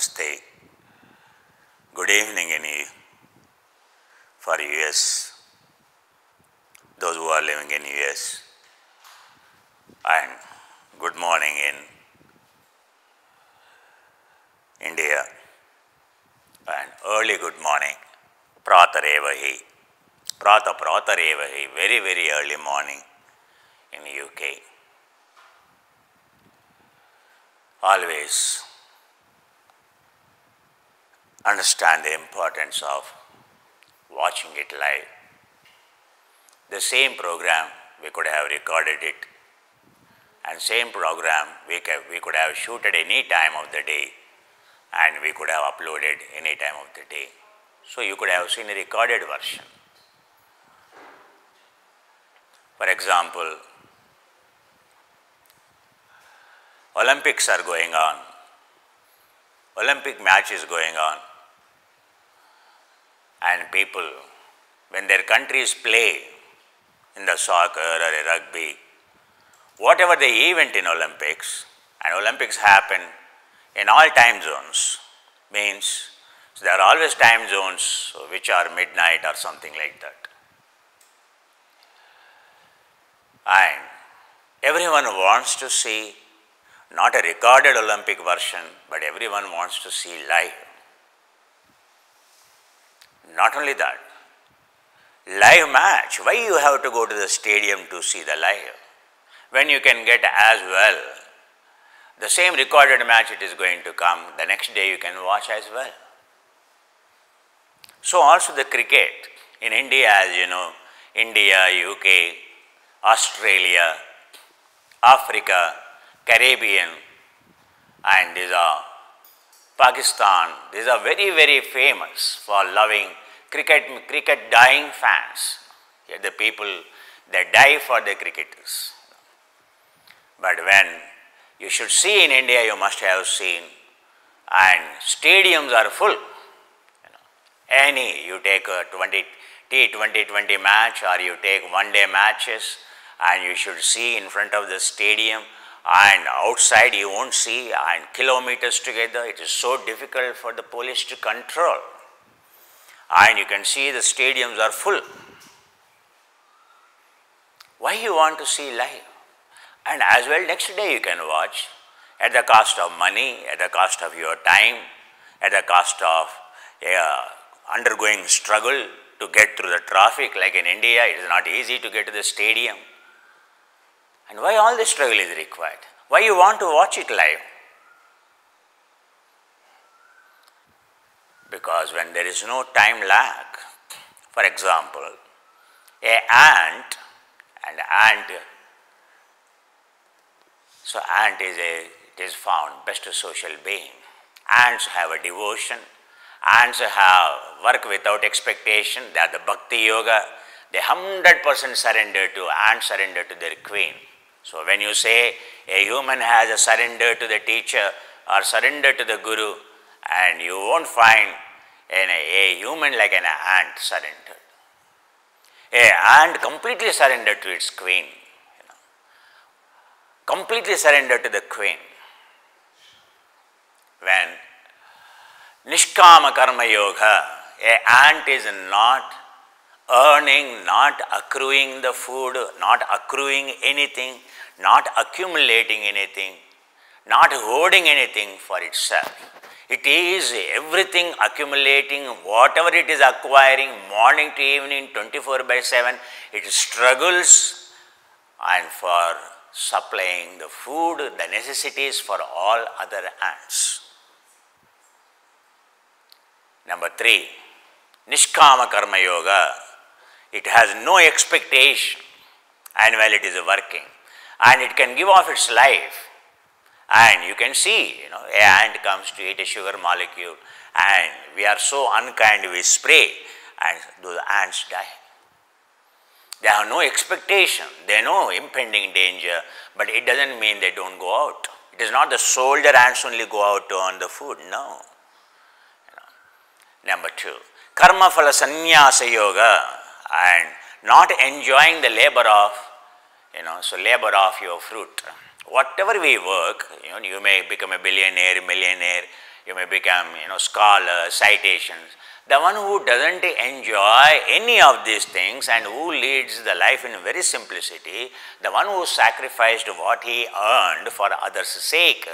Namaste. Good evening for US, those who are living in US, and good morning in India, and early good morning, Pratarevahi, Pratarevahi, very, very early morning in UK. Always understand the importance of watching it live. The same program, we could have recorded it, and same program we could have shooted any time of the day, and we could have uploaded any time of the day. So you could have seen a recorded version. For example, Olympics are going on. Olympic match is going on. And people, when their countries play in the soccer or a rugby, whatever the event in Olympics, and Olympics happen in all time zones, means there are always time zones which are midnight or something like that. And everyone wants to see not a recorded Olympic version, but everyone wants to see live. Not only that, live match. Why you have to go to the stadium to see the live? When you can get as well, the same recorded match it is going to come, the next day you can watch as well. So also the cricket in India, as you know, India, UK, Australia, Africa, Caribbean, and these are Pakistan, these are very, very famous for loving cricket dying fans. The people, they die for the cricketers. But when you should see in India, you must have seen, and stadiums are full. You take a T20 match, or you take one-day matches, and you should see in front of the stadium, and outside you won't see, and kilometers together. It is so difficult for the police to control. And you can see the stadiums are full. Why you want to see live? And as well, next day you can watch at the cost of money, at the cost of your time, at the cost of undergoing struggle to get through the traffic. Like in India, it is not easy to get to the stadium. And why all this struggle is required? Why you want to watch it live? Because when there is no time lag, for example, so ant is found best social being. Ants have a devotion. Ants have work without expectation. They are the bhakti yoga. They 100% surrender to, ants surrender to their queen. So when you say a human has a surrender to the teacher or surrender to the guru, and you won't find a human like an ant surrendered. An ant completely surrendered to its queen. Completely surrendered to the queen. When Nishkama Karma Yoga, an ant is not earning, not accruing the food, not accruing anything, not accumulating anything, not hoarding anything for itself. It is everything accumulating, whatever it is acquiring, morning to evening, 24/7, it struggles and for supplying the food, the necessities for all other ants. Number 3, Nishkama Karma Yoga. It has no expectation, and while it is working, and it can give off its life. And you can see, an ant comes to eat a sugar molecule, and we are so unkind, we spray, and those ants die. They have no expectation, they know impending danger, but it doesn't mean they don't go out. It is not the soldier ants only go out to earn the food, no. Number 2, Karma Phala Sannyasa Yoga, and not enjoying the labor of, labor of your fruit. Whatever we work, you may become a billionaire, millionaire, you may become, scholar, citations. The one who doesn't enjoy any of these things and who leads the life in very simplicity, the one who sacrificed what he earned for others' sake,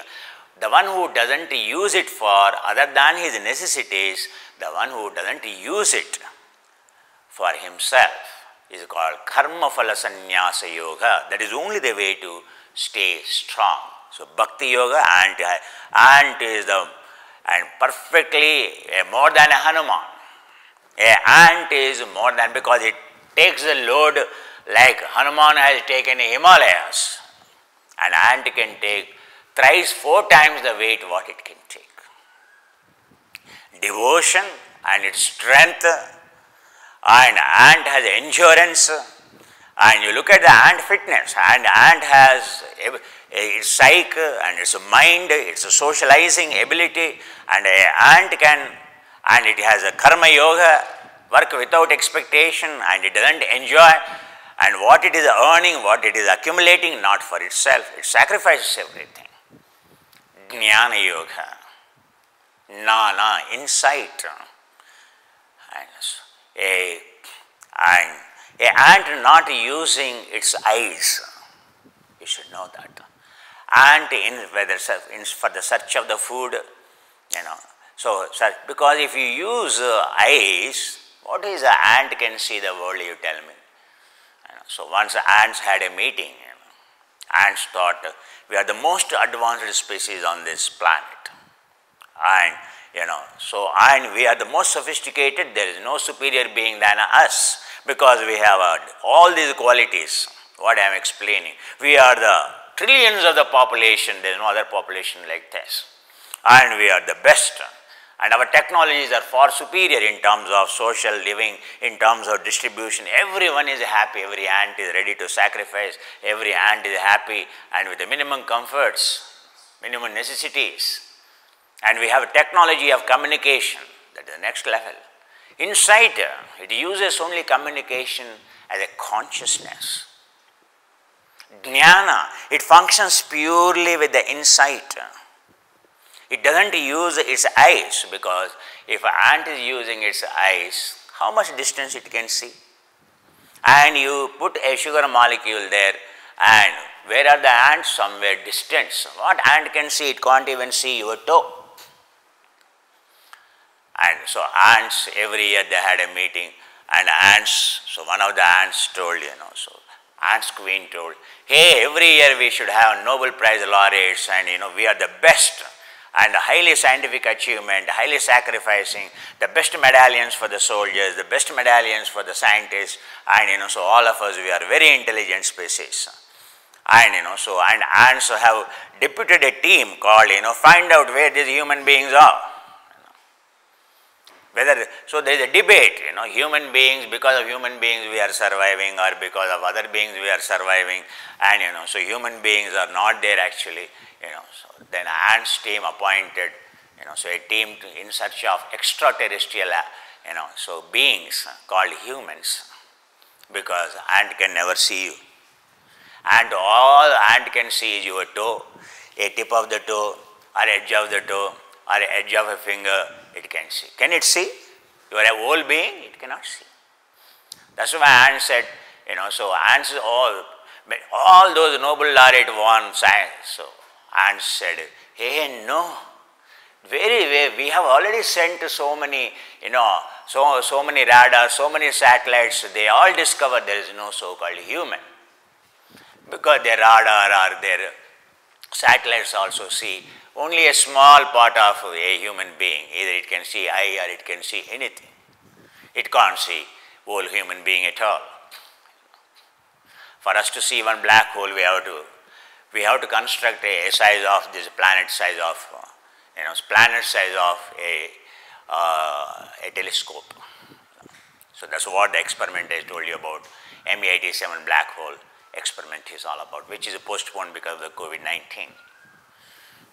the one who doesn't use it for other than his necessities, the one who doesn't use it for himself is called karma phala sannyasa yoga. That is only the way to stay strong. So bhakti yoga ant is the and perfectly more than a Hanuman. A ant is more than, because it takes the load like Hanuman has taken Himalayas. An ant can take thrice, 4 times the weight what it can take. Devotion and its strength, and ant has endurance, and you look at the ant fitness, and ant has its psyche and its mind, its socializing ability, and an ant can, and it has a karma yoga, work without expectation, and it doesn't enjoy, and what it is earning, what it is accumulating, not for itself, it sacrifices everything. Jnana yoga, jnana, insight, and an ant not using its eyes, you should know that. Ant for the search of the food, so because if you use eyes, what is the ant can see the world, you tell me? So once ants had a meeting, ants thought we are the most advanced species on this planet, and and we are the most sophisticated. There is no superior being than us, because we have all these qualities, what I am explaining. We are the trillions of the population, there is no other population like this, and we are the best, and our technologies are far superior in terms of social living, in terms of distribution. Everyone is happy, every ant is ready to sacrifice, every ant is happy and with the minimum comforts, minimum necessities. And we have a technology of communication, that is the next level. Insight, it uses only communication as a consciousness. Jnana, it functions purely with the insight. It doesn't use its eyes, because if an ant is using its eyes, how much distance it can see? And you put a sugar molecule there, and where are the ants? Somewhere distant. What ant can see? It can't even see your toe. And so ants, every year they had a meeting, and ants, so one of the ants told, so ants queen told, hey, every year we should have Nobel Prize laureates, and we are the best, and highly scientific achievement, highly sacrificing, the best medallions for the soldiers, the best medallions for the scientists, and so all of us, we are very intelligent species. And and ants have deputed a team called, find out where these human beings are. So there is a debate, human beings, because of human beings we are surviving, or because of other beings we are surviving, and so human beings are not there actually, so then ants team appointed, so a team in search of extraterrestrial, so beings called humans, because ant can never see you, and all ant can see is your toe, a tip of the toe, or edge of the toe, or edge of a finger, it can see. Can it see? You are a whole being, it cannot see. That's why ants said, so ants, all those Nobel laureate won science. So ants said, hey, no, we have already sent so many, so many radars, so many satellites, they all discovered there is no so-called human. Because their radar or their satellites also see only a small part of a human being. Either it can see eye or it can see anything. It can't see whole human being at all. For us to see one black hole, we have to construct a size of this planet size of, planet size of a telescope. So that's what the experiment I told you about, M87 black hole experiment is all about, which is postponed because of the COVID-19.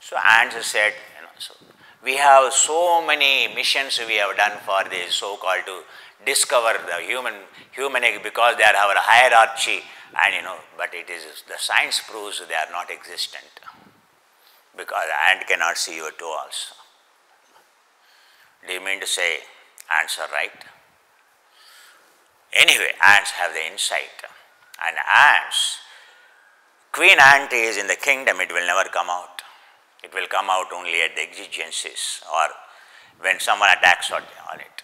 So ants said, so we have so many missions we have done for this so-called to discover the human because they are our hierarchy, and but it is the science proves they are not existent, because ant cannot see your toe also. Do you mean to say ants are right? Anyway, ants have the insight. And ants, queen ant is in the kingdom, it will never come out. It will come out only at the exigencies or when someone attacks on it.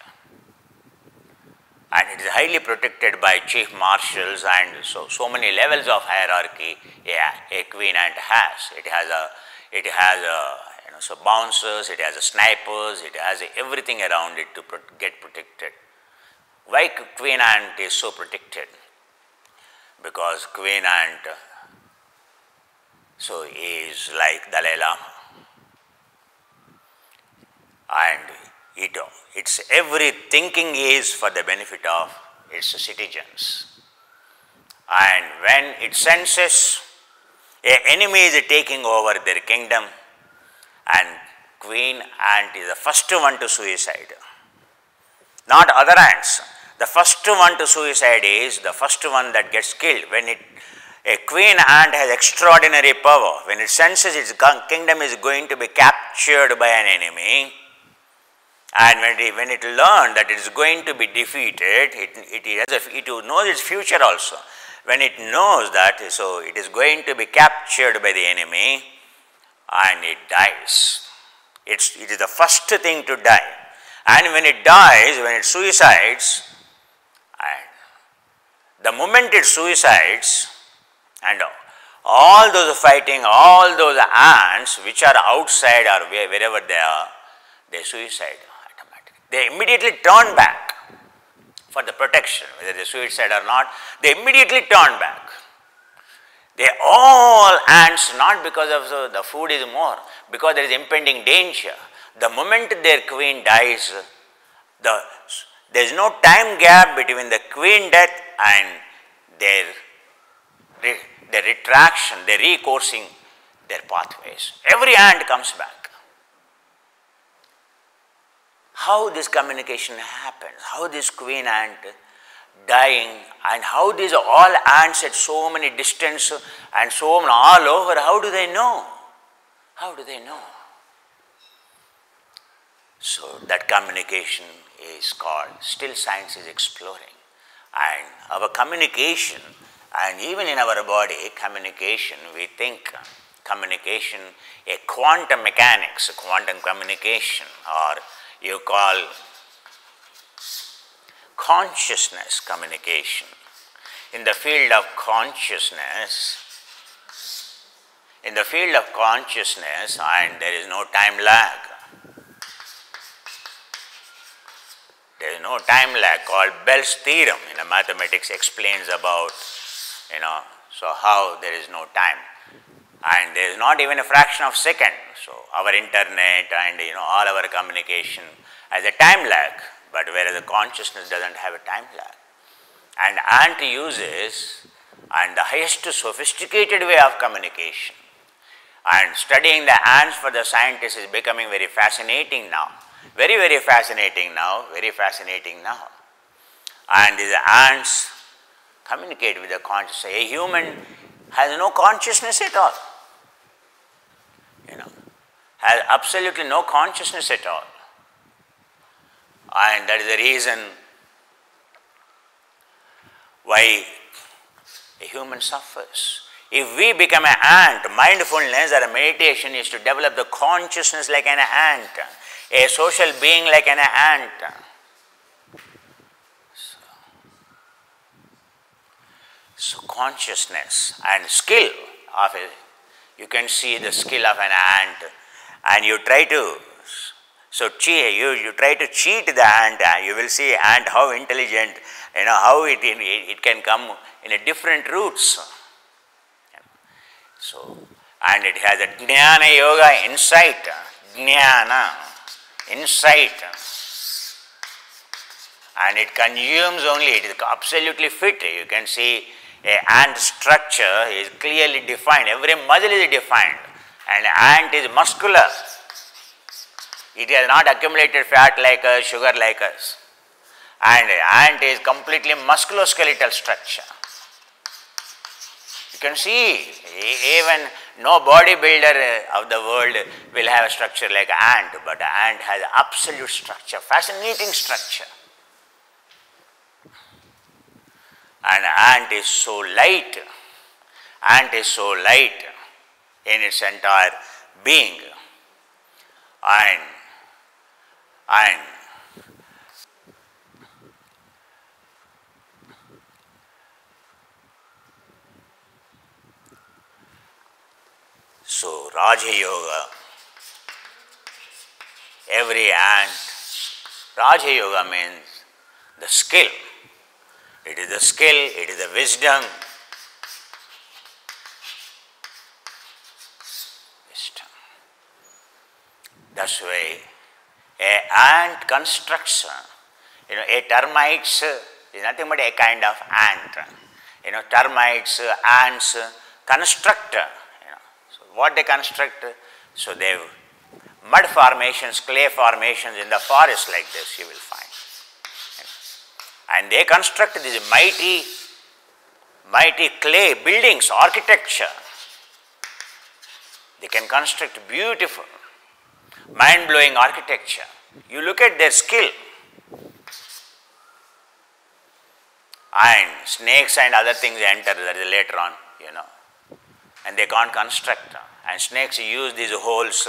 And it is highly protected by chief marshals and so many levels of hierarchy a queen ant has. It has so bouncers, it has snipers, it has everything around it to get protected. Why queen ant is so protected? Because queen ant is like Dalai Lama, and its every thinking is for the benefit of its citizens. And when it senses an enemy is taking over their kingdom, and queen ant is the first one to suicide, not other ants. The first one to suicide is the first one that gets killed. When a queen ant has extraordinary power. When it senses its kingdom is going to be captured by an enemy, and when it learns that it is going to be defeated, it knows its future also. When it knows that, so it is going to be captured by the enemy, and it dies. It is the first thing to die. And when it dies, when it suicides, and the moment it suicides, and all those fighting, all those ants which are outside or wherever they are, they suicide automatically. They immediately turn back for the protection, whether they suicide or not, they immediately turn back. They all ants, not because of the food is more, because there is impending danger. The moment their queen dies, there is no time gap between the queen death and their retraction, their recoursing their pathways. Every ant comes back. How this communication happens, how this queen ant dying, and how these all ants at so many distance and so many all over, how do they know? How do they know? So that communication is called, still science is exploring. And our communication, and even in our body, communication, we think communication, a quantum mechanics, quantum communication, or you call consciousness communication. In the field of consciousness, and there is no time lag. There is no time lag, called Bell's theorem in mathematics explains about, so how there is no time. And there is not even a fraction of second. So our internet and all our communication has a time lag, but whereas the consciousness doesn't have a time lag. And ant uses and the highest sophisticated way of communication. And studying the ants for the scientists is becoming very fascinating now. Very, very fascinating now, very fascinating now. And these ants communicate with the consciousness. A human has no consciousness at all. Has absolutely no consciousness at all. And that is the reason why a human suffers. If we become an ant, mindfulness or meditation is to develop the consciousness like an ant, a social being like an ant. So consciousness and skill of it, you can see the skill of an ant, and you try to you try to cheat the ant, you will see ant how intelligent, how it can come in a different routes. So, and it has a jnana yoga insight, insight, and it consumes only, it is absolutely fit. You can see a ant structure is clearly defined, every muscle is defined, and ant is muscular. It has not accumulated fat like us, sugar like us, and ant is completely musculoskeletal structure. You can see even no bodybuilder of the world will have a structure like an ant, but an ant has absolute structure, fascinating structure. And ant is so light, ant is so light in its entire being. And so Raja Yoga, every ant, Raja Yoga means the skill. It is the skill, it is the wisdom. That's why an ant constructs, a termites is nothing but a kind of ant. Termites, ants construct. So what they construct? So they mud formations, clay formations in the forest like this you will find. And they construct these mighty clay buildings, architecture. They can construct beautiful, mind-blowing architecture. You look at their skill. And snakes and other things enter later on, and they can't construct. And snakes use these holes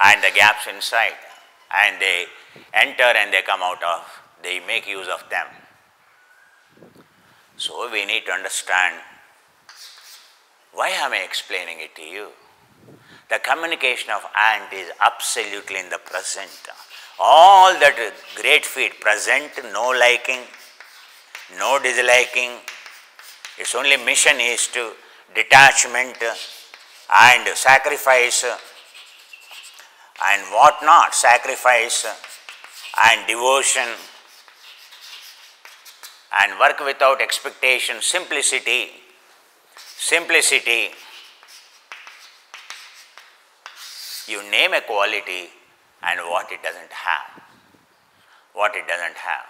and the gaps inside, and they enter and they come out of, they make use of them. So we need to understand, why am I explaining it to you? The communication of ant is absolutely in the present. All that great feat, present, no liking, no disliking. Its only mission is to detachment and sacrifice and what not, sacrifice and devotion and work without expectation, simplicity. You name a quality and what it doesn't have. What it doesn't have.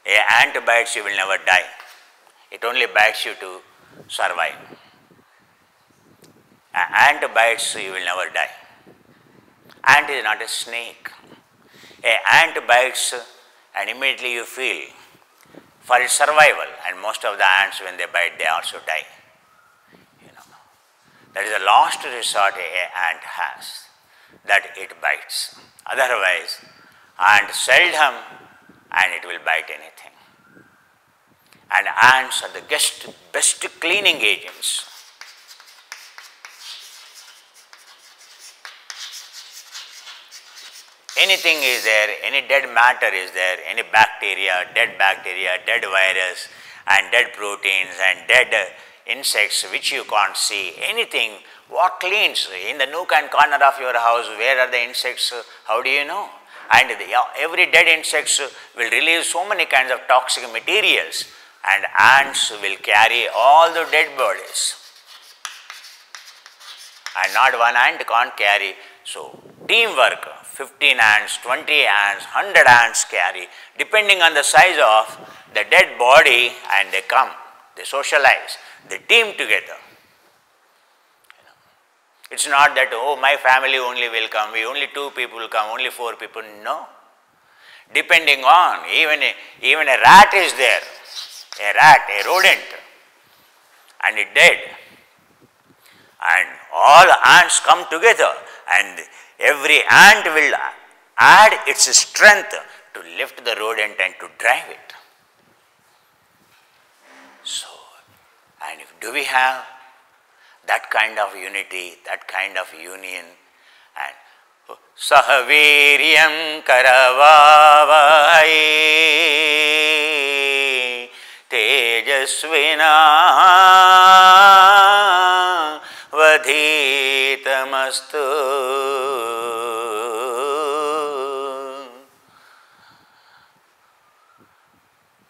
An ant bites, you will never die. It only bites you to survive. An ant bites, you will never die. Ant is not a snake. An ant bites and immediately you feel for its survival, and most of the ants when they bite they also die. That is the last resort an ant has, that it bites. Otherwise, ant seldom and it will bite anything. And ants are the best cleaning agents. Anything is there, any dead matter is there, any bacteria, dead virus and dead proteins and dead insects which you can't see, anything, what cleans? In the nook and corner of your house, where are the insects? How do you know? And every dead insects will release so many kinds of toxic materials, and ants will carry all the dead bodies. And not one ant can't carry. So teamwork, 15 ants, 20 ants, 100 ants carry, depending on the size of the dead body, and they come, they socialize, they team together. It's not that, oh, my family only will come, only 2 people will come, only 4 people, no. Depending on, even a rat is there, a rodent, and it dead. And all ants come together, and every ant will add its strength to lift the rodent and to drive it. So, and do we have that kind of unity, that kind of union? And Sahaviryam karavavai tejasvina vadhitamastu.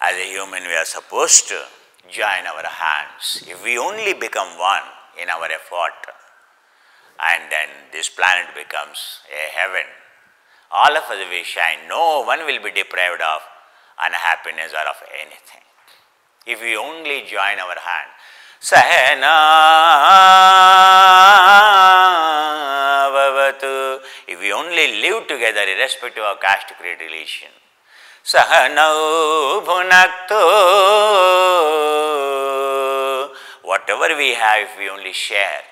As a human, we are supposed to join our hands. If we only become one in our effort, and then this planet becomes a heaven, all of us will shine. No one will be deprived of unhappiness or of anything. If we only join our hand. Sahana bhavatu. If we only live together irrespective of caste, creed, religion. Sahanau bhunaktu. Whatever we have, if we only share.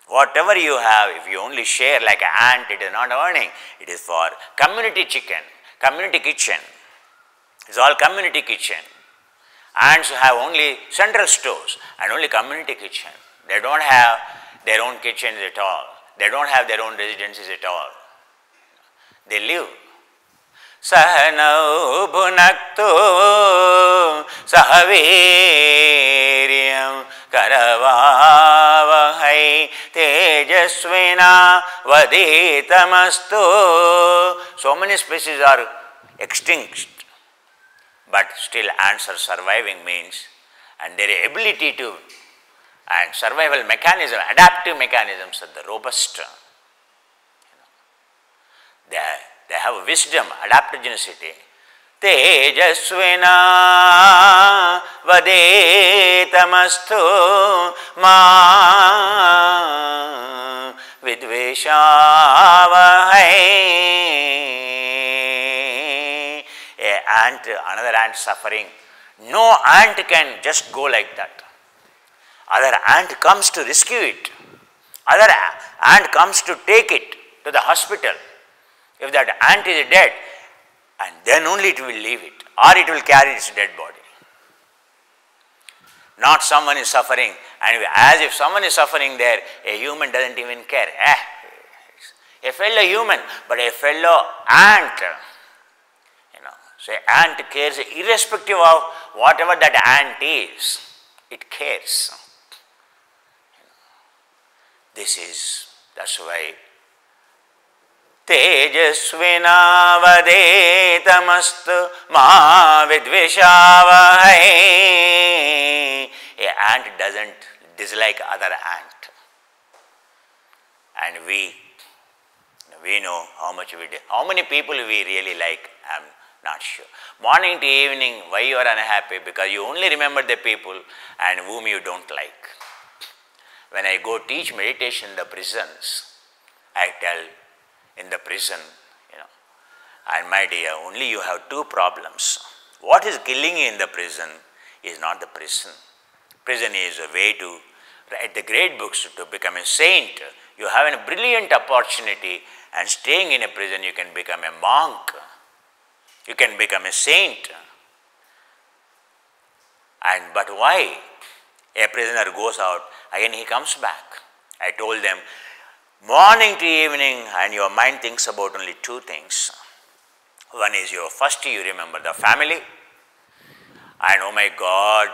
Whatever you have, if you only share like an ant, it is not earning. It is for community chicken, community kitchen. It's all community kitchen. Ants have only central stores and only community kitchen. They don't have their own kitchens at all. They don't have their own residences at all. They live. Sahanau bhunaktu sahaviryam karavavahai tejasvina vaditamastu. So many species are extinct, but still ants are surviving means, and their ability to and survival mechanism, adaptive mechanisms are the robust. They have wisdom, adaptogenicity. Tejasvina vadetamastu ma vidveshavahai. Another ant suffering. No ant can just go like that. Other ant comes to rescue it. Other ant comes to take it to the hospital. If that ant is dead, and then only it will leave it, or it will carry its dead body. Not someone is suffering, and as if someone is suffering there, a human doesn't even care. A fellow human, but a fellow ant. So ant cares irrespective of whatever that ant is, it cares. That's why Tejasvina vadetamastu ma vidvishavahai. A ant doesn't dislike other ant. And we know how much we do. How many people we really like, I am not sure. Morning to evening, why you are unhappy? Because you only remember the people and whom you don't like. When I go teach meditation in the prisons, I tell in the prison, and my dear, only you have two problems. What is killing you in the prison is not the prison. Prison is a way to write the great books, to become a saint. You have a brilliant opportunity, and staying in a prison you can become a monk. You can become a saint. But why? A prisoner goes out, again he comes back. I told them, morning to evening, and your mind thinks about only two things. One is first you remember the family, and oh my God,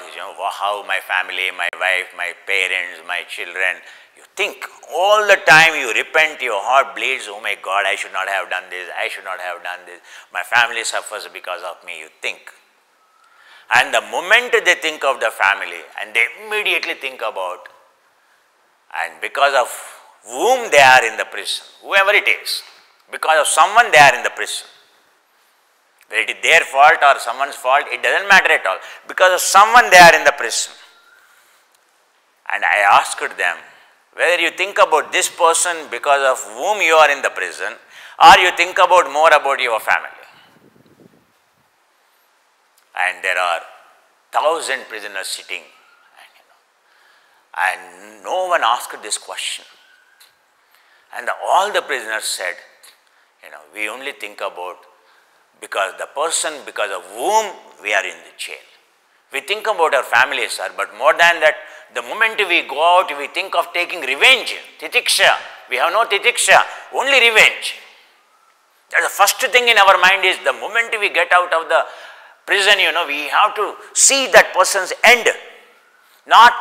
how my family, my wife, my parents, my children. You think all the time, you repent, your heart bleeds, oh my God, I should not have done this, I should not have done this, my family suffers because of me, you think. And the moment they think of the family, and they immediately think about, and because of whom they are in the prison, whoever it is, because of someone they are in the prison. Whether it is their fault or someone's fault, it doesn't matter at all. Because of someone they are in the prison. And I asked them, whether you think about this person because of whom you are in the prison, or you think about more about your family. And there are 1,000 prisoners sitting, and no one asked this question. And all the prisoners said, we only think about because the person because of whom we are in the jail. We think about our families, sir, but more than that, the moment we go out, we think of taking revenge, titiksha. We have no titiksha, only revenge. That's the first thing in our mind is the moment we get out of the prison, we have to see that person's end. Not,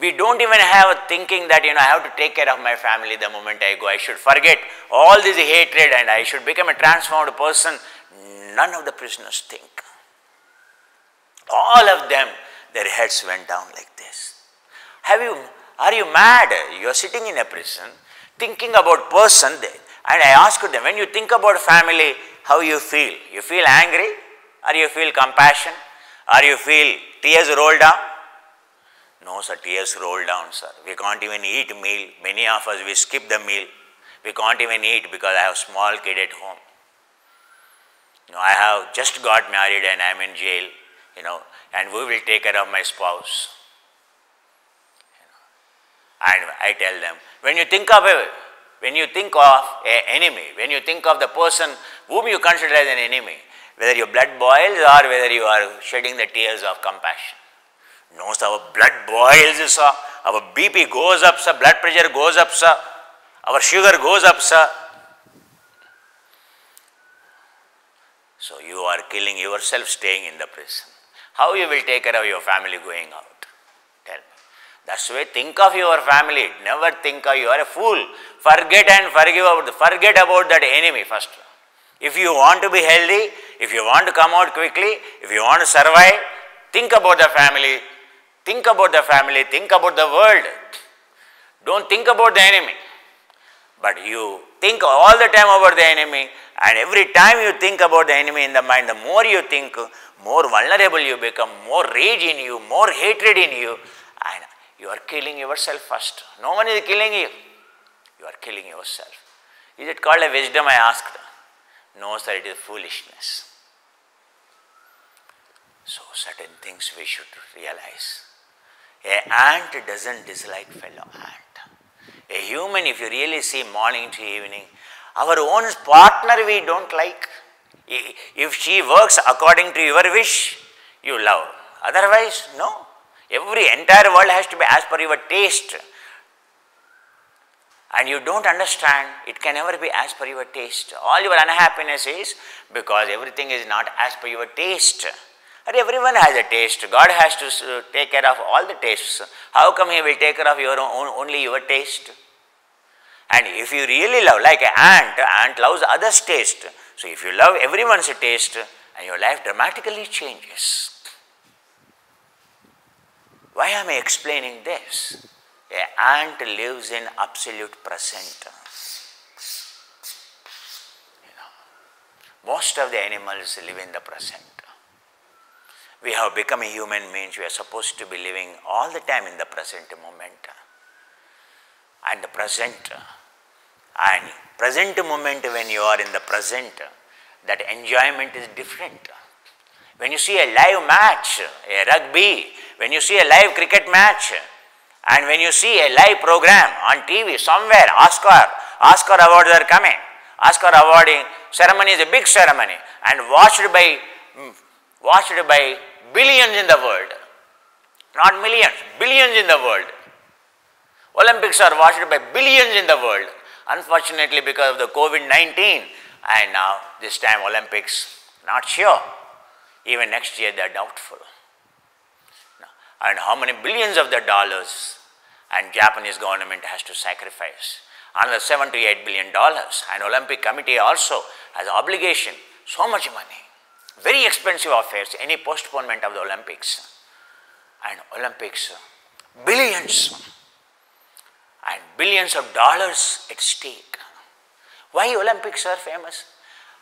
we don't even have a thinking that, I have to take care of my family the moment I go. I should forget all this hatred and I should become a transformed person. None of the prisoners think. All of them, their heads went down like this. Are you mad? You are sitting in a prison, thinking about person. And I asked them, when you think about family, how you feel? You feel angry? Or you feel compassion? Or you feel tears roll down? No, sir, tears roll down, sir. We can't even eat meal. Many of us, we skip the meal. We can't even eat because I have a small kid at home. I have just got married and I am in jail, and who will take care of my spouse? And I tell them, when you think of an enemy, when you think of the person whom you consider as an enemy, whether your blood boils or whether you are shedding the tears of compassion. No, sir, our blood boils, sir. Our BP goes up, sir. Blood pressure goes up, sir. Our sugar goes up, sir. So you are killing yourself staying in the prison. How you will take care of your family going out? Tell me. That's why think of your family. Never think of you are a fool. Forget and forget about that enemy first. If you want to be healthy, if you want to come out quickly, if you want to survive, think about the family. Think about the family. Think about the world. Don't think about the enemy. But you think all the time about the enemy, and every time you think about the enemy in the mind, the more you think, more vulnerable you become, more rage in you, more hatred in you, and you are killing yourself first. No one is killing you. You are killing yourself. Is it called a wisdom, I asked? No, sir, it is foolishness. So certain things we should realize. An ant doesn't dislike fellow ant. A human, if you really see morning to evening, our own partner we don't like. If she works according to your wish, you love. Otherwise, no. Every entire world has to be as per your taste. And you don't understand, it can never be as per your taste. All your unhappiness is because everything is not as per your taste. But everyone has a taste. God has to take care of all the tastes. How come He will take care of only your taste? And if you really love, like an ant loves others' taste. So if you love everyone's taste, and your life dramatically changes. Why am I explaining this? An ant lives in absolute present. Most of the animals live in the present. We have become a human means we are supposed to be living all the time in the present moment. And the present moment, when you are in the present, that enjoyment is different. When you see a live match, a rugby, when you see a live cricket match, and when you see a live program on TV somewhere, Oscar awards are coming. Oscar awarding ceremony is a big ceremony and watched by billions in the world. Not millions, billions in the world. Olympics are watched by billions in the world. Unfortunately, because of the COVID-19, and now this time Olympics, not sure. Even next year they are doubtful. And how many billions of the dollars and Japanese government has to sacrifice? Another $7 to $8 billion. And Olympic Committee also has obligation, so much money. Very expensive affairs, any postponement of the Olympics. And Olympics, billions and billions of dollars at stake. Why Olympics are famous?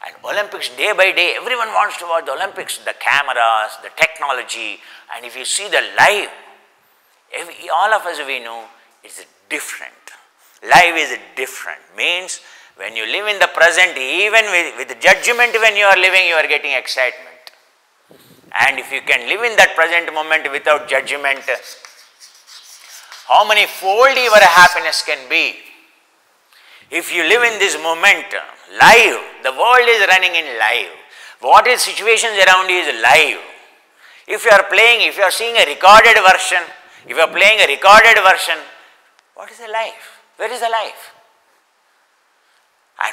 And Olympics, day by day, everyone wants to watch the Olympics, the cameras, the technology, and if you see the live, all of us we know it's different. Life is different. Means when you live in the present, even with judgment when you are living, you are getting excitement. And if you can live in that present moment without judgment, how many fold your happiness can be? If you live in this moment, live, the world is running in live. What is situations around you is live. If you are playing, if you are seeing a recorded version, if you are playing a recorded version, what is the life? Where is the life?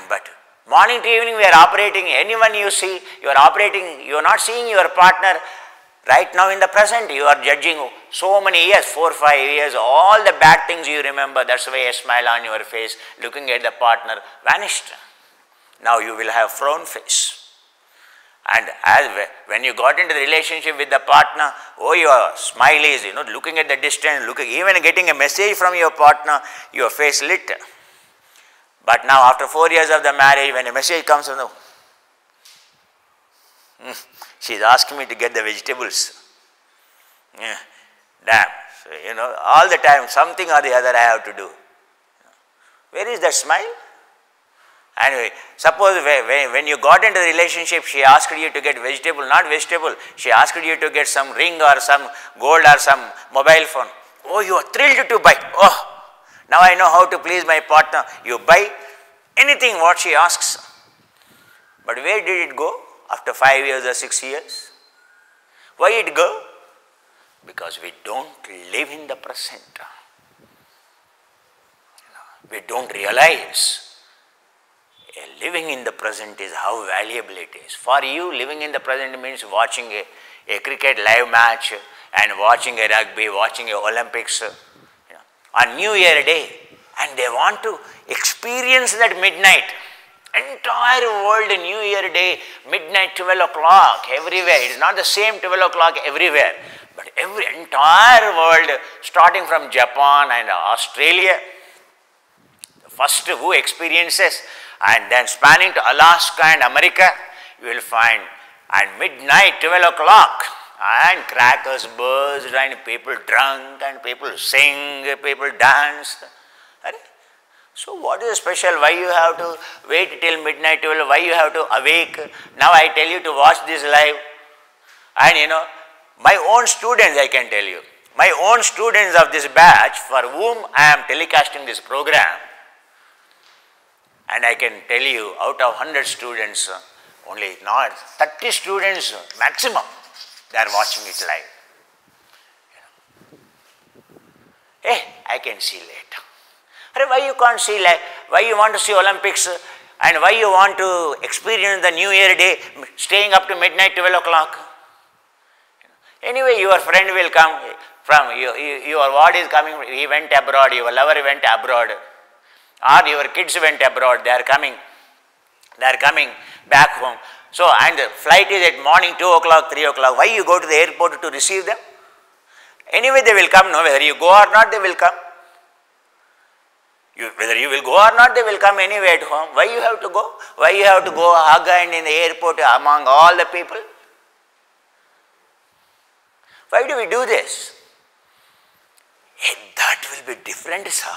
But morning to evening we are operating, anyone you see, you are operating, you are not seeing your partner right now in the present, you are judging so many years, 4 or 5 years, all the bad things you remember, that's why a smile on your face, looking at the partner, vanished. Now you will have frown face. And when you got into the relationship with the partner, oh, your smile is, looking at the distance, even getting a message from your partner, your face lit. But now after 4 years of the marriage, when a message comes from she is asking me to get the vegetables. Damn, all the time something or the other I have to do. Where is that smile? Anyway, suppose when you got into the relationship, she asked you to get vegetable, not vegetable, she asked you to get some ring or some gold or some mobile phone. Oh, you are thrilled to buy. Oh, now I know how to please my partner. You buy anything what she asks. But where did it go after 5 years or 6 years? Why it go? Because we don't live in the present. We don't realize living in the present is how valuable it is. For you, living in the present means watching a cricket live match and watching a rugby, watching a Olympics on New Year day, and they want to experience that midnight. Entire world New Year day, midnight 12 o'clock everywhere. It is not the same 12 o'clock everywhere, but every entire world, starting from Japan and Australia, the first who experiences, and then spanning to Alaska and America, you will find at midnight 12 o'clock, and crackers burst and people drunk and people sing, people dance. So what is special? Why you have to wait till midnight 12? Why you have to awake? Now I tell you to watch this live. And my own students, I can tell you, my own students of this batch for whom I am telecasting this program, and I can tell you out of 100 students, only not 30 students maximum, they are watching it live. Hey, I can see later. Why you can't see live? Why you want to see Olympics? And why you want to experience the New Year day, staying up to midnight 12 o'clock? Anyway, your friend will come from, your ward is coming, he went abroad, your lover went abroad, or your kids went abroad, they are coming back home. So, and the flight is at morning 2 o'clock, 3 o'clock. Why you go to the airport to receive them? Anyway, they will come, no, whether you go or not, they will come. Whether you will go or not, they will come anyway at home. Why you have to go? Why you have to go hug and in the airport among all the people? Why do we do this? That will be different, sir.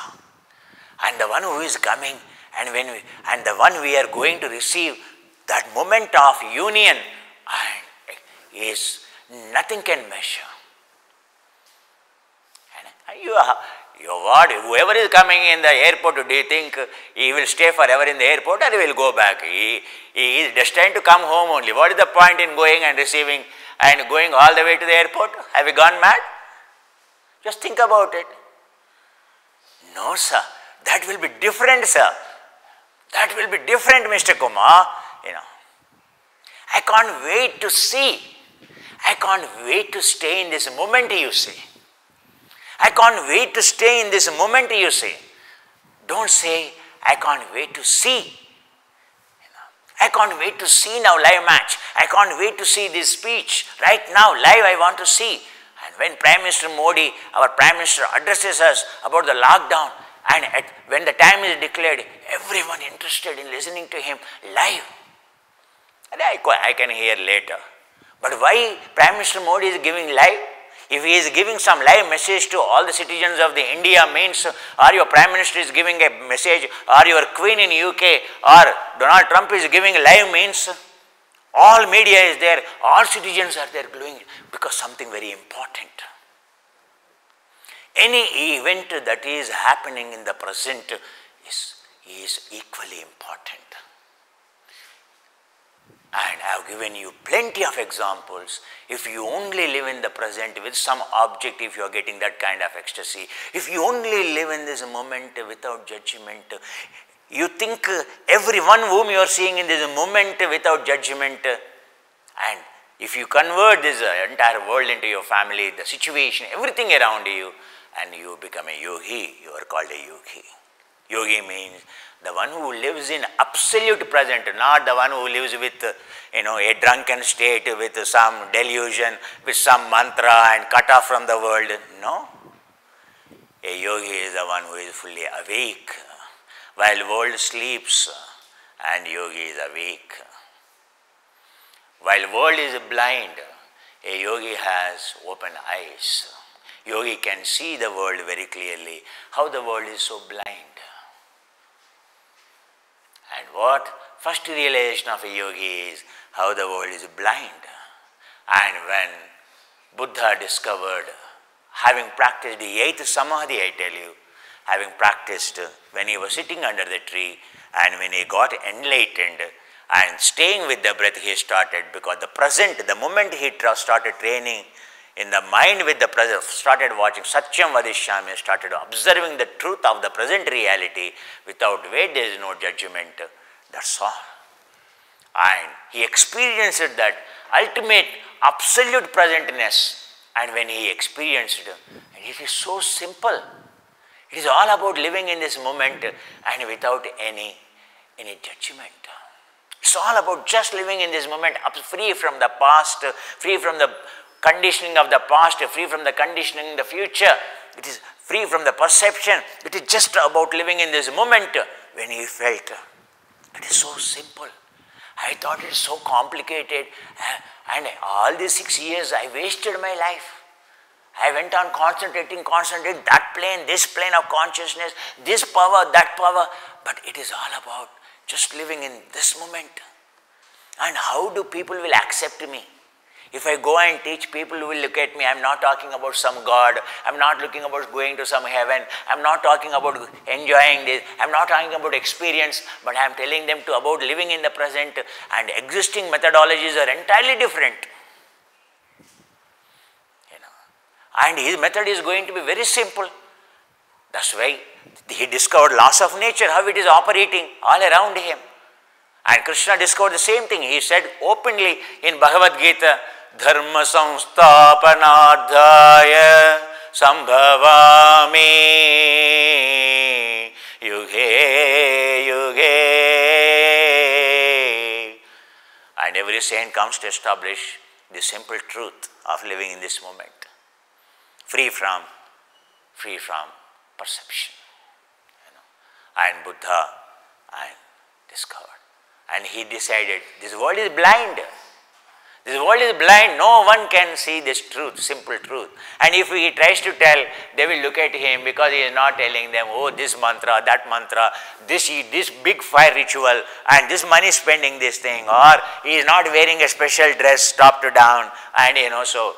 And the one who is coming, and the one we are going to receive, that moment of union, and is nothing can measure. And whoever is coming in the airport, do you think he will stay forever in the airport or he will go back? He is destined to come home only. What is the point in going and receiving and going all the way to the airport? Have you gone mad? Just think about it. No, sir. That will be different, sir. That will be different, Mr. Kumar. I can't wait to see. I can't wait to stay in this moment, you see. I can't wait to stay in this moment, you say. Don't say, I can't wait to see. I can't wait to see now live match. I can't wait to see this speech. Right now, live I want to see. And when Prime Minister Modi, our Prime Minister, addresses us about the lockdown, and when the time is declared, everyone interested in listening to him live. And I can hear later. But why Prime Minister Modi is giving live? If he is giving some live message to all the citizens of the India means, or your Prime Minister is giving a message, or your Queen in UK, or Donald Trump is giving live means, all media is there, all citizens are there doing it, because something very important. Any event that is happening in the present is equally important. And I have given you plenty of examples. If you only live in the present with some object, if you are getting that kind of ecstasy, if you only live in this moment without judgment, you think everyone whom you are seeing in this moment without judgment, and if you convert this entire world into your family, the situation, everything around you, and you become a yogi, you are called a yogi. Yogi means the one who lives in absolute present, not the one who lives with, a drunken state, with some delusion, with some mantra and cut off from the world. No. A yogi is the one who is fully awake, while world sleeps and yogi is awake. While world is blind, a yogi has open eyes. Yogi can see the world very clearly, how the world is so blind. And what first realization of a yogi is how the world is blind. And when Buddha discovered, having practiced the 8th Samadhi, I tell you, having practiced when he was sitting under the tree and when he got enlightened and staying with the breath, he started, because the moment he started training in the mind with the present, started watching Satyam Vadishyami, started observing the truth of the present reality without weight, there is no judgment. That's all. And he experienced that ultimate absolute presentness. And when he experienced it, it is so simple. It is all about living in this moment and without any judgment. It's all about just living in this moment, free from the past, free from the conditioning of the past, free from the conditioning in the future. It is free from the perception. It is just about living in this moment. When he felt, it is so simple. I thought it is so complicated, and all these 6 years I wasted my life. I went on concentrating, that plane, this plane of consciousness, this power, that power. But it is all about just living in this moment. And how do people will accept me? If I go and teach, people will look at me. I am not talking about some God. I am not looking about going to some heaven. I am not talking about enjoying this. I am not talking about experience. But I am telling them about living in the present, and existing methodologies are entirely different. And his method is going to be very simple. That's why he discovered laws of nature, how it is operating all around him. And Krishna discovered the same thing. He said openly in Bhagavad Gita, Dharma samsthapanadhaya sambhavami yuge yuge. And every saint comes to establish the simple truth of living in this moment, free from perception. And Buddha discovered. And he decided, this world is blind. This world is blind. No one can see this truth, simple truth. And if he tries to tell, they will look at him because he is not telling them, oh, this mantra, that mantra, this big fire ritual, and this money spending this thing, or he is not wearing a special dress top to down, and so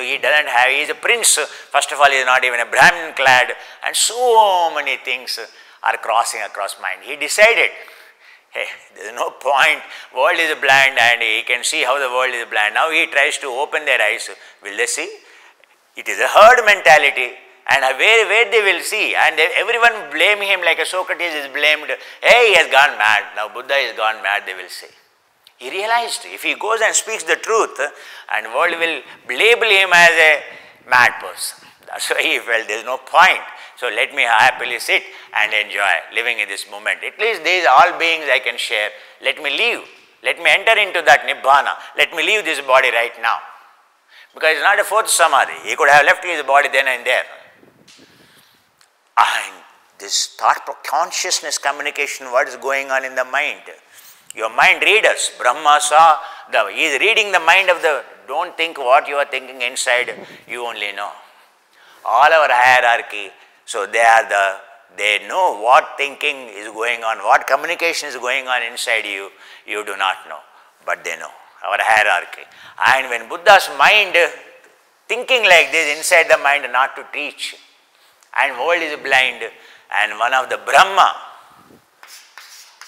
he doesn't have, he is a prince. First of all, he is not even a Brahmin clad, and so many things are crossing across mind. He decided, hey, there is no point, world is blind and he can see how the world is blind. Now he tries to open their eyes. Will they see? It is a herd mentality, and where they will see, and everyone blame him like a Socrates is blamed. Hey, he has gone mad. Now Buddha is gone mad, they will say. He realized if he goes and speaks the truth, and world will label him as a mad person. That's why he felt there is no point. So let me happily sit and enjoy living in this moment. At least these all beings I can share. Let me live. Let me enter into that Nibbana. Let me leave this body right now. Because it's not a 4th Samadhi. He could have left his body then and there. And this thought consciousness communication, what is going on in the mind? Your mind readers, Brahma saw, he is reading the mind of the, don't think what you are thinking inside, you only know. All our hierarchy, so they know what thinking is going on, what communication is going on inside you, you do not know, but they know, our hierarchy. And when Buddha's mind thinking like this inside the mind not to teach, and world is blind, and one of the Brahma,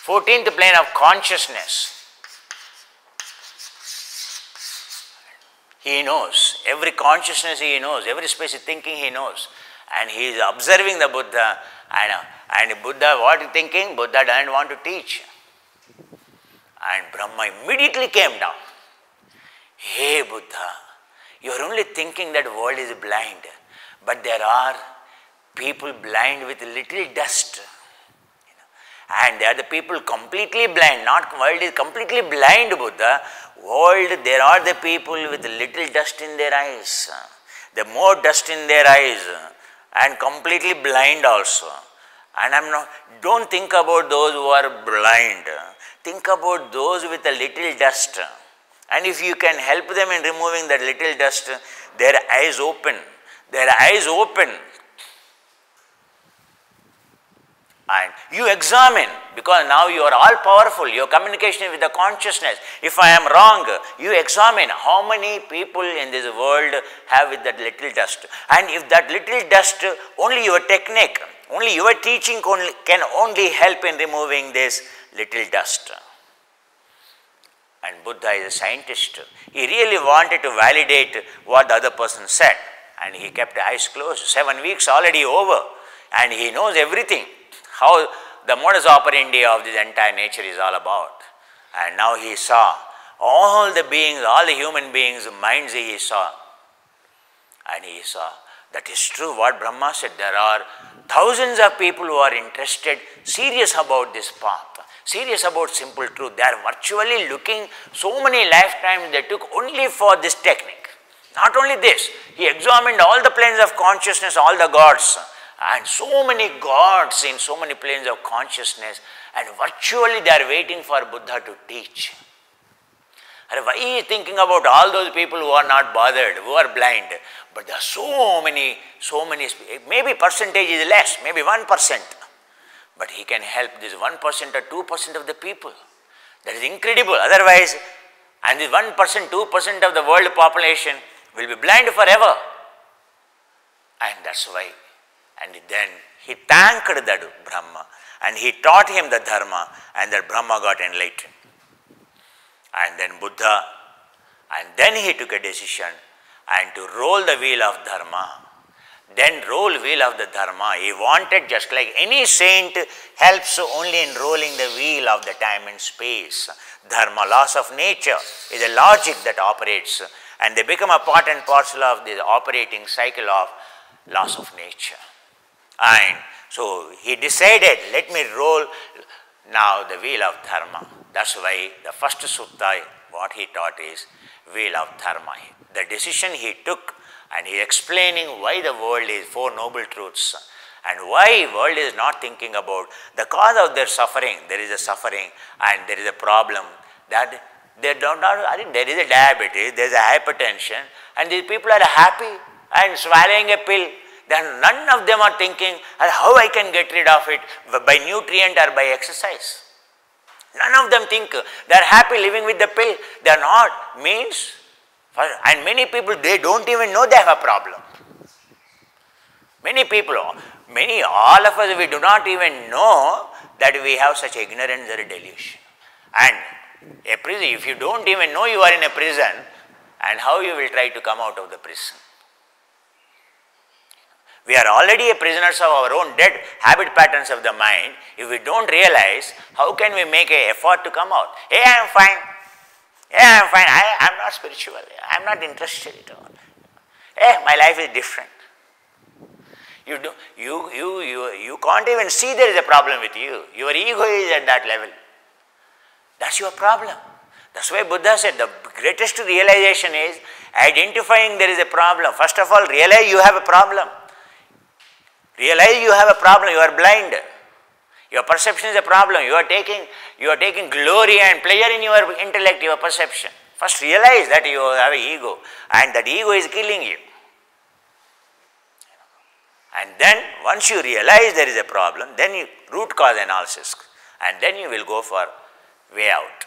14th plane of consciousness, he knows, every consciousness he knows, every space of thinking he knows. And he is observing the Buddha, and Buddha, what is thinking? Buddha doesn't want to teach. And Brahma immediately came down. Hey Buddha, you are only thinking that world is blind, but there are people blind with little dust. And they are the people completely blind, not world is completely blind, Buddha. World, there are the people with little dust in their eyes. The more dust in their eyes, and completely blind also. And don't think about those who are blind. Think about those with a little dust. And if you can help them in removing that little dust, their eyes open. Their eyes open. And you examine, because now you are all powerful, you are communicating with the consciousness. If I am wrong, you examine how many people in this world have with that little dust. And if that little dust, only your technique, only your teaching can only help in removing this little dust. And Buddha is a scientist. He really wanted to validate what the other person said. And he kept his eyes closed. 7 weeks already over. And he knows everything. How the modus operandi of this entire nature is all about. And now he saw all the beings, all the human beings' minds he saw. And he saw that is true what Brahma said. There are thousands of people who are interested, serious about this path, serious about simple truth. They are virtually looking, so many lifetimes they took only for this technique. Not only this, he examined all the planes of consciousness, all the gods, and so many gods in so many planes of consciousness, and virtually they are waiting for Buddha to teach. And why he is thinking about all those people who are not bothered, who are blind? But there are so many, maybe percentage is less, maybe 1%. But he can help this 1% or 2% of the people. That is incredible. Otherwise, and this 1%, 2% of the world population will be blind forever. And that's why. And then he thanked that Brahma and he taught him the Dharma, and that Brahma got enlightened. And then Buddha, and then he took a decision and to roll the wheel of Dharma. Then roll wheel of the Dharma. He wanted, just like any saint helps only in rolling the wheel of the time and space. Dharma, laws of nature, is a logic that operates, and they become a part and parcel of the operating cycle of laws of nature. And so he decided, let me roll now the wheel of Dharma. That's why the first sutta, what he taught is wheel of Dharma. The decision he took, and he explaining why the world is four noble truths, and why world is not thinking about the cause of their suffering. There is a suffering and there is a problem that they don't know. There is a diabetes, there is a hypertension, and these people are happy and swallowing a pill. Then none of them are thinking how I can get rid of it by nutrient or by exercise. None of them think they are happy living with the pill. They are not. Means, and many people, they don't even know they have a problem. Many people, all of us, we do not even know that we have such ignorance or delusion. And a prison, if you don't even know you are in a prison, and how you will try to come out of the prison? We are already prisoners of our own dead habit patterns of the mind. If we don't realize, how can we make an effort to come out? Hey, I am fine. Hey, I am fine. I am not spiritual. I am not interested at all. Hey, my life is different. You can't even see there is a problem with you. Your ego is at that level. That's your problem. That's why Buddha said the greatest realization is identifying there is a problem. First of all, realize you have a problem. Realize you have a problem, you are blind. Your perception is a problem. You are taking glory and pleasure in your intellect, your perception. First realize that you have an ego, and that ego is killing you. And then once you realize there is a problem, then you root cause analysis, and then you will go for way out.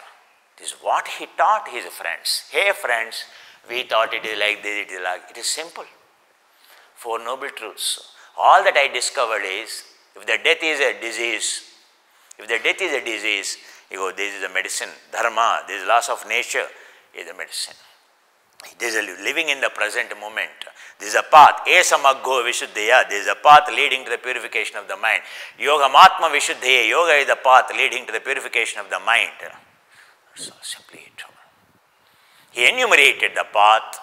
This is what he taught his friends. Hey friends, we thought it is like this, it is like, it is simple. Four noble truths. All that I discovered is, if the death is a disease, you go, this is a medicine, dharma, this is laws of nature, is a medicine. This is living in the present moment. This is a path, esamaggo vishuddhaya, this is a path leading to the purification of the mind. Yogamatma vishuddhaya, yoga is the path leading to the purification of the mind. So simply it. He enumerated the path,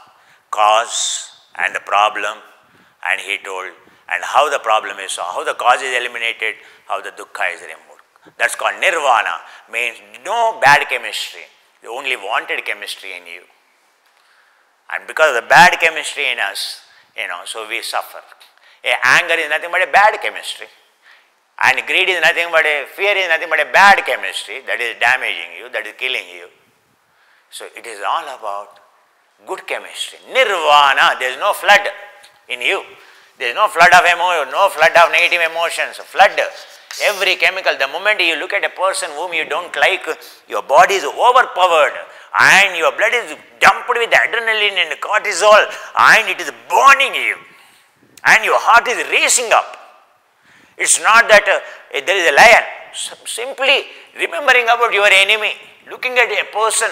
cause and the problem, and he told, and how the problem is solved, how the cause is eliminated, how the dukkha is removed. That's called nirvana, means no bad chemistry, the only wanted chemistry in you. And because of the bad chemistry in us, so we suffer. Anger is nothing but a bad chemistry. And greed is nothing but fear is nothing but a bad chemistry that is damaging you, that is killing you. So it is all about good chemistry. Nirvana, there is no flood in you. There is no flood of no flood of negative emotions. Flood. Every chemical, the moment you look at a person whom you don't like, your body is overpowered and your blood is dumped with adrenaline and cortisol and it is burning you and your heart is racing up. It's not that there is a lion. Simply remembering about your enemy, looking at a person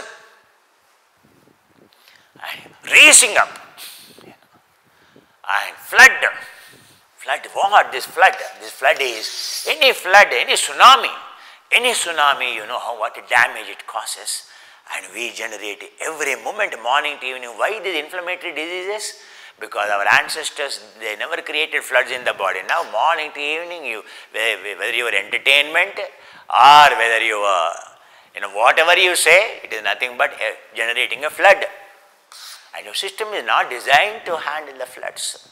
and racing up and flood. Flood, what this flood? This flood is any flood, any tsunami, you know what damage it causes. And we generate every moment, morning to evening. Why these inflammatory diseases? Because our ancestors, they never created floods in the body. Now morning to evening, whether your entertainment or whether you whatever you say, it is nothing but generating a flood. And your system is not designed to handle the floods.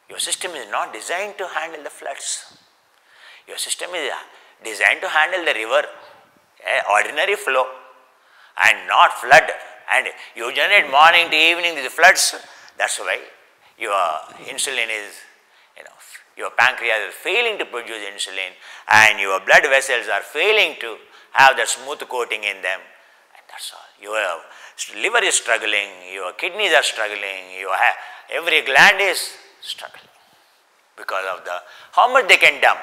Your system is not designed to handle the floods. Your system is designed to handle the river, ordinary flow and not flood. And you generate morning to evening these floods. That's why your insulin is, your pancreas is failing to produce insulin and your blood vessels are failing to have that smooth coating in them. And that's all. Your liver is struggling, your kidneys are struggling, every gland is struggling because of how much they can dump.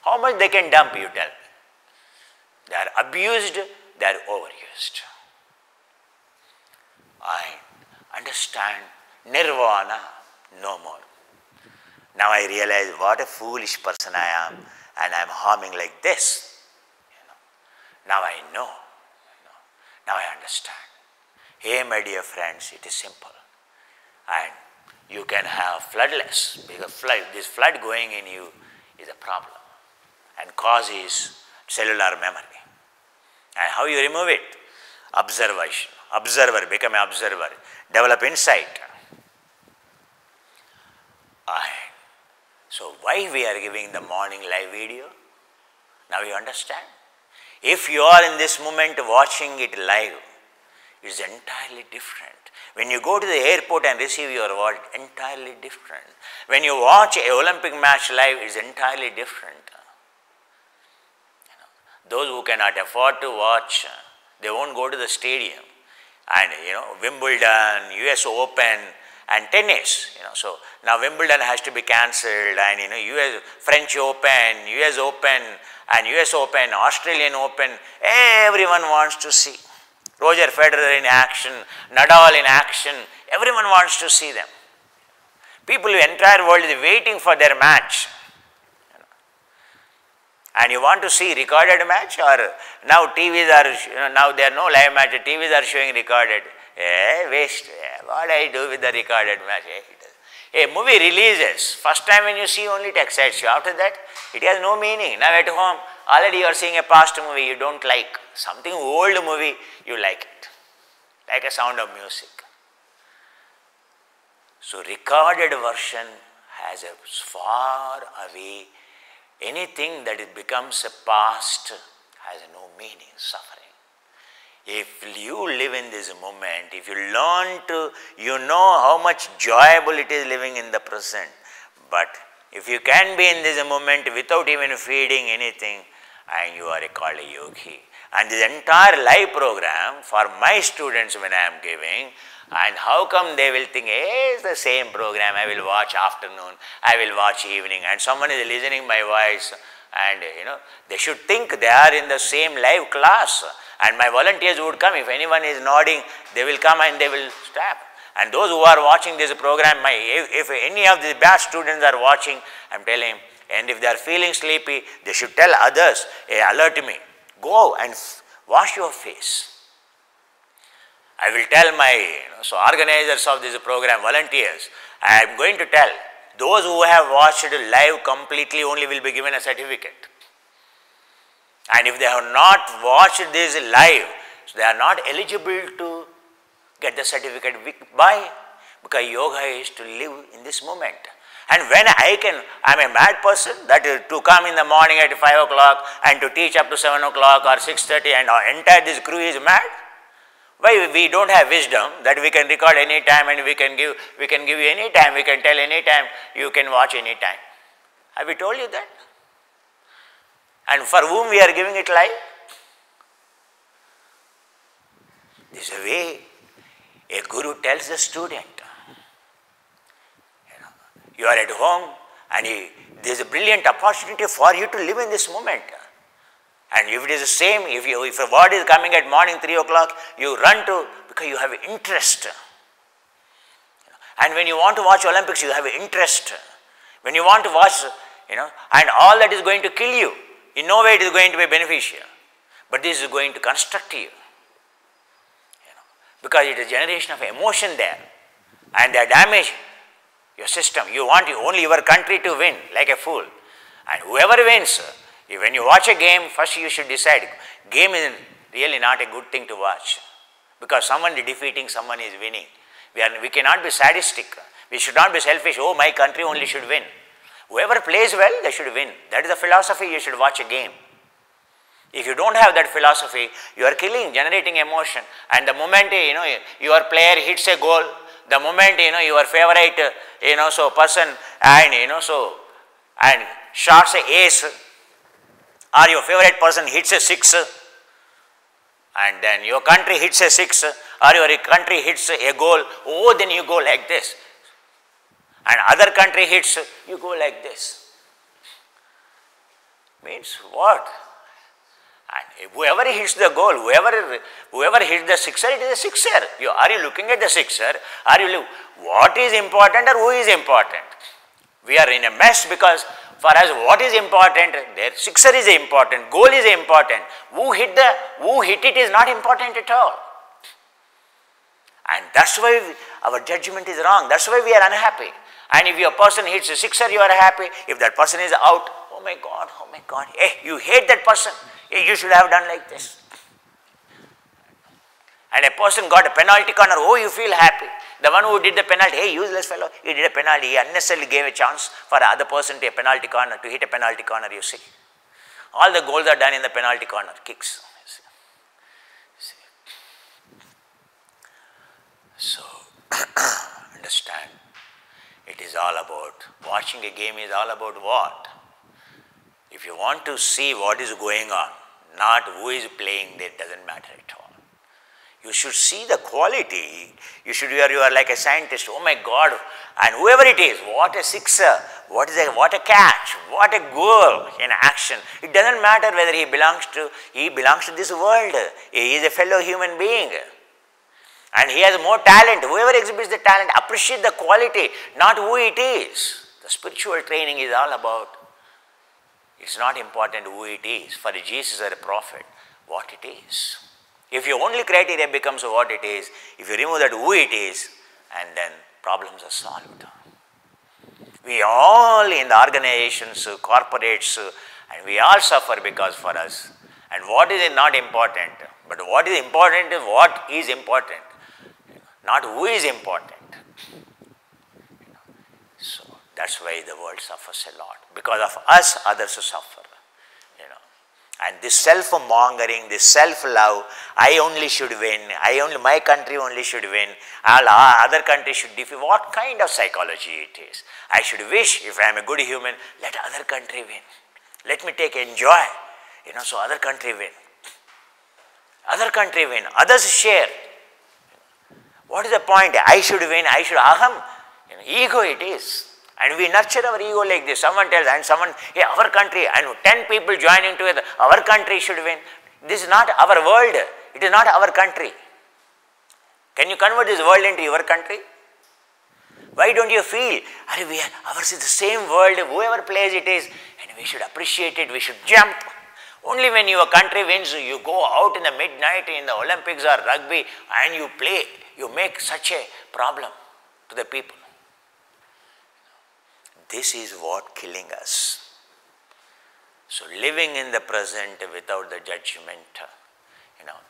How much they can dump, you tell me. They are abused, they are overused. I understand nirvana no more. Now I realize what a foolish person I am and I am harming like this. Now I know. Now I understand. Hey my dear friends, it is simple. And you can have floodless because this flood going in you is a problem. And cause is cellular memory. And how you remove it? Observation. Observer, become an observer. Develop insight. So why we are giving the morning live video? Now you understand? If you are in this moment watching it live, it is entirely different. When you go to the airport and receive your award, entirely different. When you watch an Olympic match live, it is entirely different. Those who cannot afford to watch, they won't go to the stadium. And Wimbledon, US Open and tennis, so now Wimbledon has to be cancelled and US French Open, US Open and US Open, Australian Open, everyone wants to see. Roger Federer in action, Nadal in action, everyone wants to see them. People in the entire world is waiting for their match. And you want to see recorded match or now TVs are, now there are no live match, TVs are showing recorded. Waste. What I do with the recorded match? A movie releases. First time when you see only it excites you. After that, it has no meaning. Now at home, already you are seeing a past movie you don't like. Something old movie, you like it. Like a sound of music. So recorded version has a far away. Anything that it becomes a past has no meaning, suffering. If you live in this moment, if you learn to, you know how much enjoyable it is living in the present. But if you can be in this moment without even feeding anything, and you are called a yogi. And this entire live program for my students when I am giving, and how come they will think, hey, it's the same program, I will watch afternoon, I will watch evening, and someone is listening my voice, and they should think they are in the same live class. And my volunteers would come, if anyone is nodding, they will come and they will stop. And those who are watching this program, if any of the bad students are watching, I am telling, and if they are feeling sleepy, they should tell others, hey, alert me, go and wash your face. I will tell my organizers of this program, volunteers, I am going to tell, those who have watched live completely only will be given a certificate. And if they have not watched this live, so they are not eligible to get the certificate. Why? Because yoga is to live in this moment. And when I'm a mad person that to come in the morning at 5 o'clock and to teach up to 7 o'clock or 6:30 and our entire this crew is mad. Why we don't have wisdom that we can record any time and we can give you any time, we can tell any time, you can watch any time. Have we told you that? And for whom we are giving it live? This is a way a guru tells the student. You are at home and there is a brilliant opportunity for you to live in this moment. And if it is the same, if a word is coming at morning 3 o'clock, you run to, because you have interest. And when you want to watch Olympics, you have interest. When you want to watch, and all that is going to kill you. In no way it is going to be beneficial. But this is going to construct you. Because it is a generation of emotion there. And they are damaging your system. You want only your country to win like a fool. And whoever wins, when you watch a game, first you should decide, game is really not a good thing to watch. Because someone is defeating, someone is winning. We cannot be sadistic. We should not be selfish. Oh, my country only should win. Whoever plays well, they should win. That is the philosophy you should watch a game. If you don't have that philosophy, you are generating emotion. And the moment, your player hits a goal, the moment, your favorite, person and shots a ace, or your favorite person hits a six, and then your country hits a six, or your country hits a goal, oh, then you go like this. And other country hits, you go like this. Means what? And whoever hits the goal, whoever hits the sixer, it is a sixer. Are you looking at the sixer? What is important or who is important? We are in a mess because for us what is important? Their sixer is important, goal is important. Who hit it is not important at all. And that's why our judgment is wrong. That's why we are unhappy. And if your person hits a sixer, you are happy. If that person is out, oh my God, hey, you hate that person. Hey, you should have done like this. And a person got a penalty corner, oh, you feel happy. The one who did the penalty, hey, useless fellow, he did a penalty. He unnecessarily gave a chance for the other person to hit a penalty corner, you see. All the goals are done in the penalty corner, kicks. So, understand, it is all about, watching a game is all about what? If you want to see what is going on, not who is playing, that doesn't matter at all. You should see the quality. You are like a scientist, oh my God, and whoever it is, what a sixer, what a catch, what a goal in action. It doesn't matter whether he belongs to this world. He is a fellow human being. And he has more talent. Whoever exhibits the talent, appreciate the quality, not who it is. The spiritual training is all about, it's not important who it is. For Jesus or a prophet, what it is. If your only criteria becomes what it is, if you remove that who it is, and then problems are solved. We all in the organizations, corporates, and we all suffer because for us. And what is not important, but what is important is what is important, not who is important. So that's why the world suffers a lot. Because of us, others suffer. And this self-mongering, this self-love, I only should win, my country only should win, all other countries should defeat. What kind of psychology it is? I should wish, if I am a good human, let other country win. Let me enjoy, so other country win. Other country win, others share. What is the point? I should win, aham. Ego it is. And we nurture our ego like this. Someone tells, and someone, hey, our country, and 10 people joining together, our country should win. This is not our world. It is not our country. Can you convert this world into your country? Why don't you feel, ours is the same world, whoever plays it is, and we should appreciate it, we should jump. Only when your country wins, you go out in the midnight in the Olympics or rugby, and you play, you make such a problem to the people. This is what killing us. So living in the present without the judgment,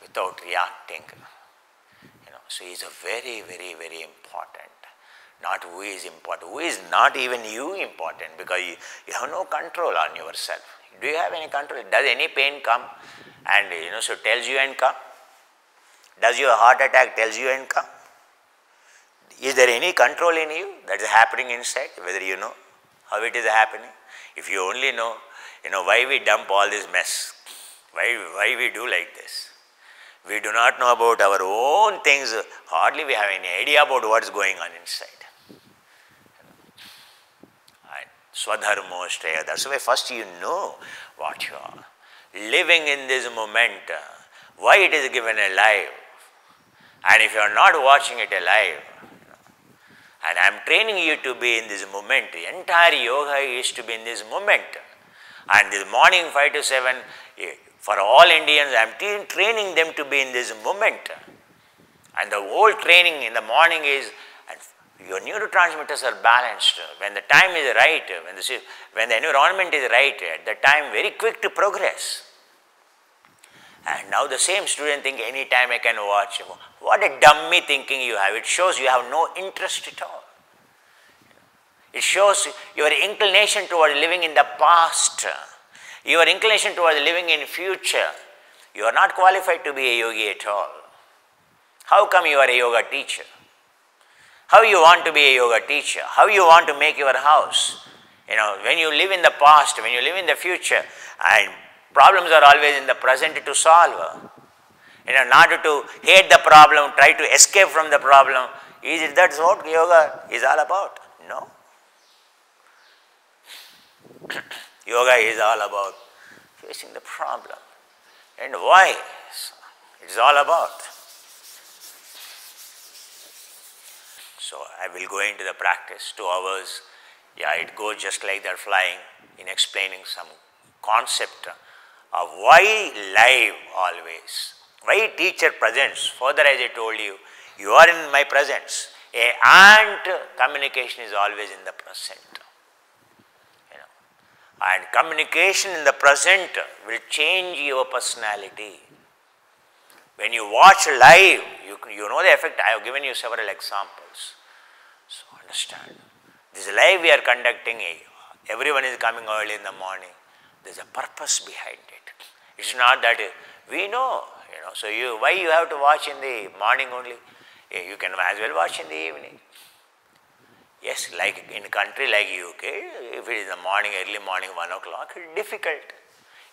without reacting, so is a very, very, very important. not who is important. Who is not even you important, because you have no control on yourself. Do you have any control? Does any pain come and so tells you and come? Does your heart attack tells you and come? Is there any control in you that is happening inside, whether you know how it is happening? If you only know, why we dump all this mess, why we do like this. We do not know about our own things, hardly we have any idea about what is going on inside. Swadharmo Shreya. That's why first you know what you are. Living in this moment, why it is given alive. And if you are not watching it alive, and I am training you to be in this moment, the entire yoga is to be in this moment. And this morning 5 to 7, for all Indians, I am training them to be in this moment. And the whole training in the morning is, your neurotransmitters are balanced. When the time is right, when the environment is right, at the time very quick to progress. And now the same student think any time I can watch. What a dummy thinking you have. It shows you have no interest at all. It shows your inclination towards living in the past, your inclination towards living in future. You are not qualified to be a yogi at all. How come you are a yoga teacher? How you want to be a yoga teacher? How you want to make your house? When you live in the past, when you live in the future, and problems are always in the present to solve. Not to hate the problem, try to escape from the problem. Is that what yoga is all about? No. Yoga is all about facing the problem. And why? It is all about. So I will go into the practice, 2 hours. Yeah, it goes just like they're flying in explaining some concept of why live always. Why teacher presents. Further, as I told you, you are in my presence. And communication is always in the present. And communication in the present will change your personality. When you watch live, you know the effect. I have given you several examples. So understand. This live we are conducting, everyone is coming early in the morning. There is a purpose behind it. It's not that we know, so why you have to watch in the morning only? You can as well watch in the evening. Yes, like in a country like UK, if it is the morning, early morning, 1 o'clock, it is difficult.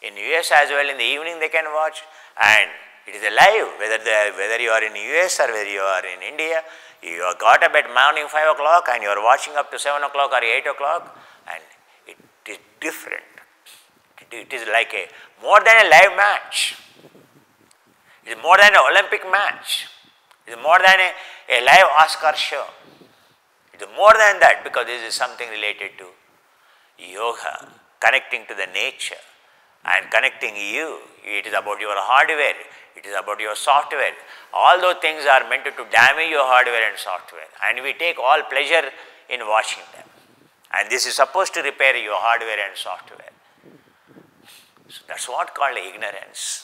In US as well, in the evening they can watch, and it is alive, whether you are in US or whether you are in India, you have got up at morning 5 o'clock and you are watching up to 7 o'clock or 8 o'clock, and it is different. It is like more than a live match. It is more than an Olympic match. It is more than a live Oscar show. It is more than that, because this is something related to yoga, connecting to the nature and connecting you. It is about your hardware. It is about your software. All those things are meant to damage your hardware and software, and we take all pleasure in watching them. And this is supposed to repair your hardware and software. So that's what called ignorance.